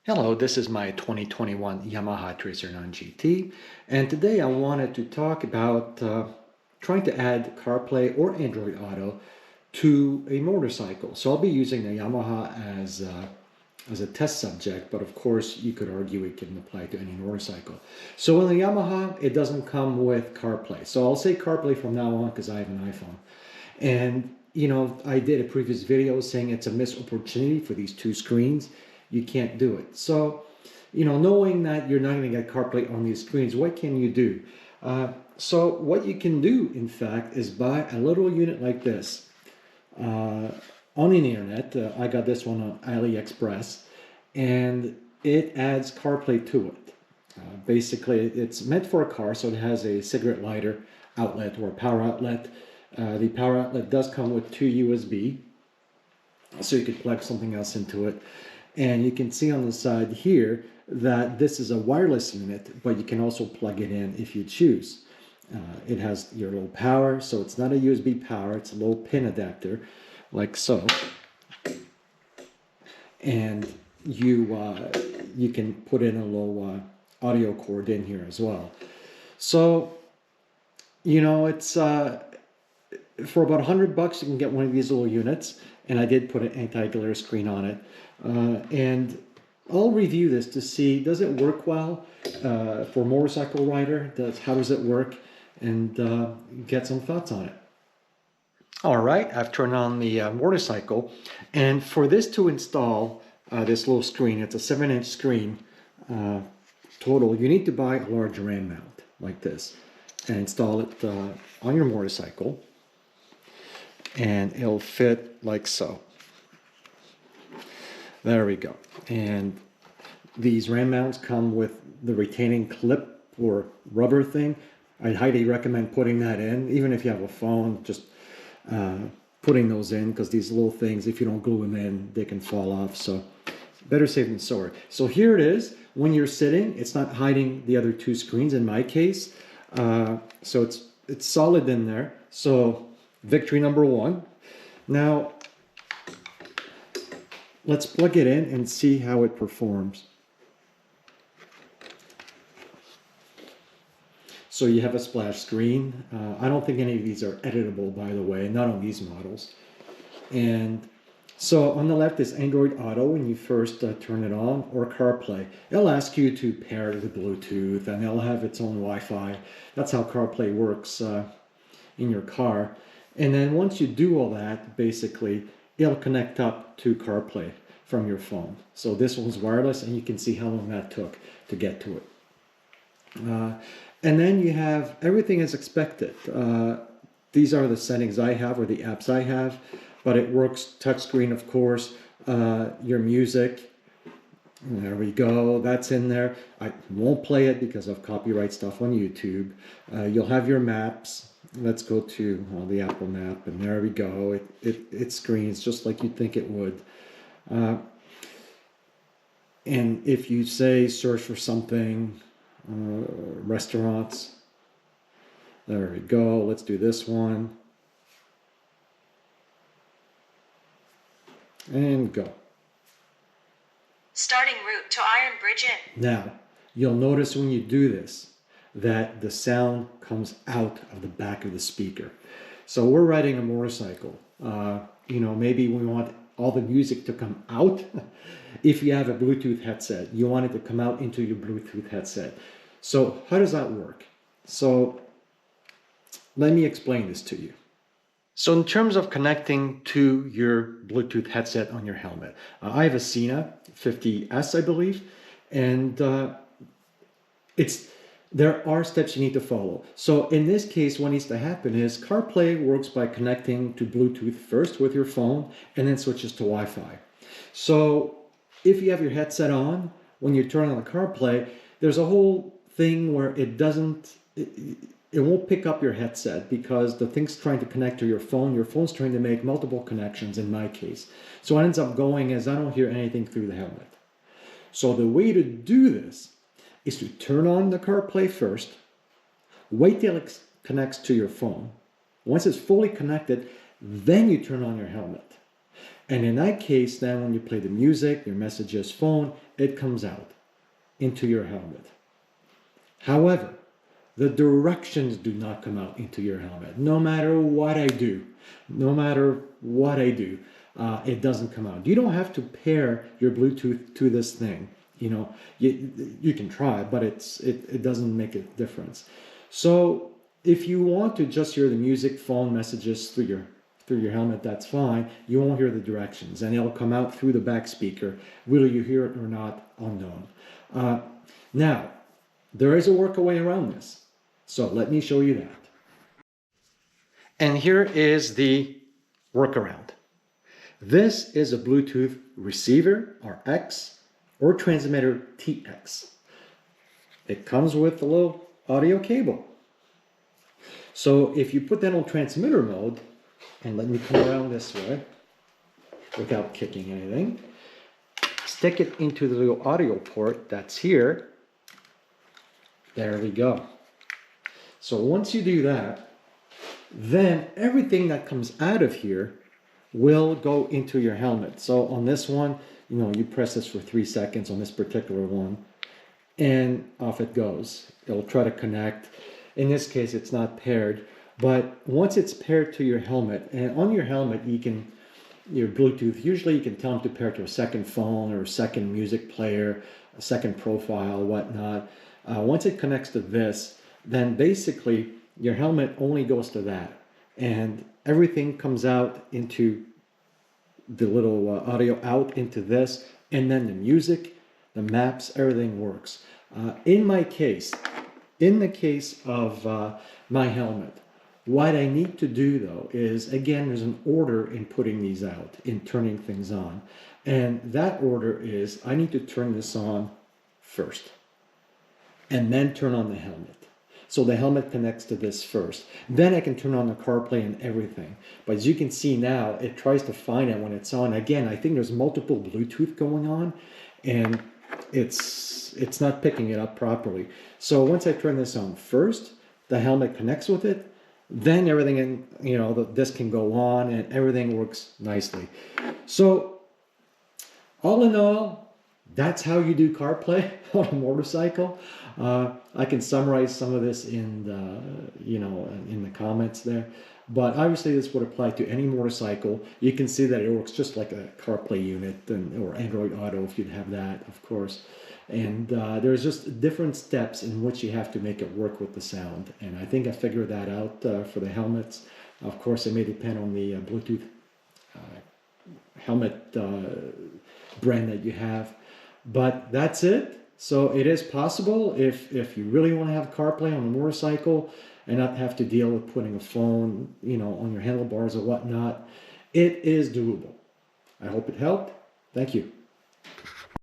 Hello, this is my 2021 Yamaha Tracer 9 GT, and today I wanted to talk about trying to add CarPlay or Android Auto to a motorcycle. So I'll be using the Yamaha as a test subject, but of course you could argue it can apply to any motorcycle. So in the Yamaha, it doesn't come with CarPlay. So I'll say CarPlay from now on because I have an iPhone. And I did a previous video saying it's a missed opportunity for these two screens. You can't do it. So, knowing that you're not going to get CarPlay on these screens, what can you do? So what you can do, in fact, is buy a little unit like this on the internet. I got this one on AliExpress, and it adds CarPlay to it. Basically, it's meant for a car, so it has a cigarette lighter outlet or a power outlet. The power outlet does come with two USB, so you could plug something else into it. And you can see on the side here that this is a wireless unit, but you can also plug it in if you choose. It has your little power, so it's not a USB power, it's a little pin adapter, like so. And you can put in a little audio cord in here as well. So, it's for about $100 you can get one of these little units, and I did put an anti-glare screen on it. And I'll review this to see, does it work well for a motorcycle rider? How does it work? And get some thoughts on it. All right, I've turned on the motorcycle, and for this to install this little screen, it's a 7-inch screen total, you need to buy a large RAM mount like this and install it on your motorcycle, and it'll fit like so. There we go. And these RAM mounts come with the retaining clip or rubber thing. I'd highly recommend putting that in, even if you have a phone, just putting those in, because these little things, if you don't glue them in, they can fall off. So better safe than sorry. So here it is. When you're sitting, it's not hiding the other two screens in my case. So it's solid in there. So victory number one. Now, let's plug it in and see how it performs. So you have a splash screen. I don't think any of these are editable, by the way, not on these models. And so on the left is Android Auto when you first turn it on, or CarPlay. It'll ask you to pair it with Bluetooth, and it'll have its own Wi-Fi. That's how CarPlay works in your car. And then once you do all that, basically, it'll connect up to CarPlay from your phone. So this one's wireless, and you can see how long that took to get to it. And then you have everything as expected. These are the settings I have, or the apps I have, but it works touchscreen, of course. Your music, there we go, that's in there. I won't play it because of copyright stuff on YouTube. You'll have your maps. Let's go to the Apple map, and there we go. It screens just like you'd think it would. And if you say search for something, restaurants, there we go. Let's do this one. And go. Starting route to Iron Bridge Inn. Now, you'll notice when you do this that the sound comes out of the back of the speaker. So we're riding a motorcycle. Maybe we want all the music to come out. If you have a Bluetooth headset, you want it to come out into your Bluetooth headset. So how does that work? So let me explain this to you. So in terms of connecting to your Bluetooth headset on your helmet, I have a Sena 50S, I believe, and there are steps you need to follow. So in this case, what needs to happen is CarPlay works by connecting to Bluetooth first with your phone, and then switches to Wi-Fi. So if you have your headset on, when you turn on the CarPlay, there's a whole thing where it won't pick up your headset because the thing's trying to connect to your phone. Your phone's trying to make multiple connections in my case. So what ends up going is I don't hear anything through the helmet. So the way to do this is to turn on the CarPlay first, wait till it connects to your phone. Once it's fully connected, then you turn on your helmet. And in that case, then when you play the music, your messages, phone, it comes out into your helmet. However, the directions do not come out into your helmet. No matter what I do, it doesn't come out. You don't have to pair your Bluetooth to this thing. You can try, but it doesn't make a difference. So if you want to just hear the music, phone messages through your helmet, that's fine. You won't hear the directions, and it'll come out through the back speaker. Will you hear it or not? Unknown. Now, there is a workaround around this. So let me show you that. And here is the workaround. This is a Bluetooth receiver, RX, or transmitter, TX. It comes with a little audio cable. So if you put that on transmitter mode, and let me come around this way without kicking anything, stick it into the little audio port that's here. There we go. So once you do that, then everything that comes out of here will go into your helmet. So on this one, you press this for 3 seconds on this particular one, and off it goes. It'll try to connect. In this case, it's not paired, but once it's paired to your helmet, and on your helmet, your Bluetooth, usually you can tell them to pair to a second phone or a second music player, a second profile, whatnot. Once it connects to this, then basically your helmet only goes to that, and everything comes out into the little audio out into this, and then the music, the maps, everything works. In the case of my helmet, what I need to do though is, again, there's an order in putting these out, in turning things on, and that order is I need to turn this on first and then turn on the helmet. So the helmet connects to this first. Then I can turn on the CarPlay and everything. But as you can see now, it tries to find it when it's on. Again, I think there's multiple Bluetooth going on, and it's not picking it up properly. So once I turn this on first, the helmet connects with it. Then everything this can go on, and everything works nicely. So all in all, that's how you do CarPlay on a motorcycle. I can summarize some of this in the comments there, but obviously this would apply to any motorcycle. You can see that it works just like a CarPlay unit or Android Auto if you'd have that, of course. And there's just different steps in which you have to make it work with the sound. And I think I figured that out for the helmets. Of course, it may depend on the Bluetooth helmet brand that you have. But that's it. So it is possible if you really want to have CarPlay on a motorcycle and not have to deal with putting a phone, on your handlebars or whatnot. It is doable. I hope it helped. Thank you.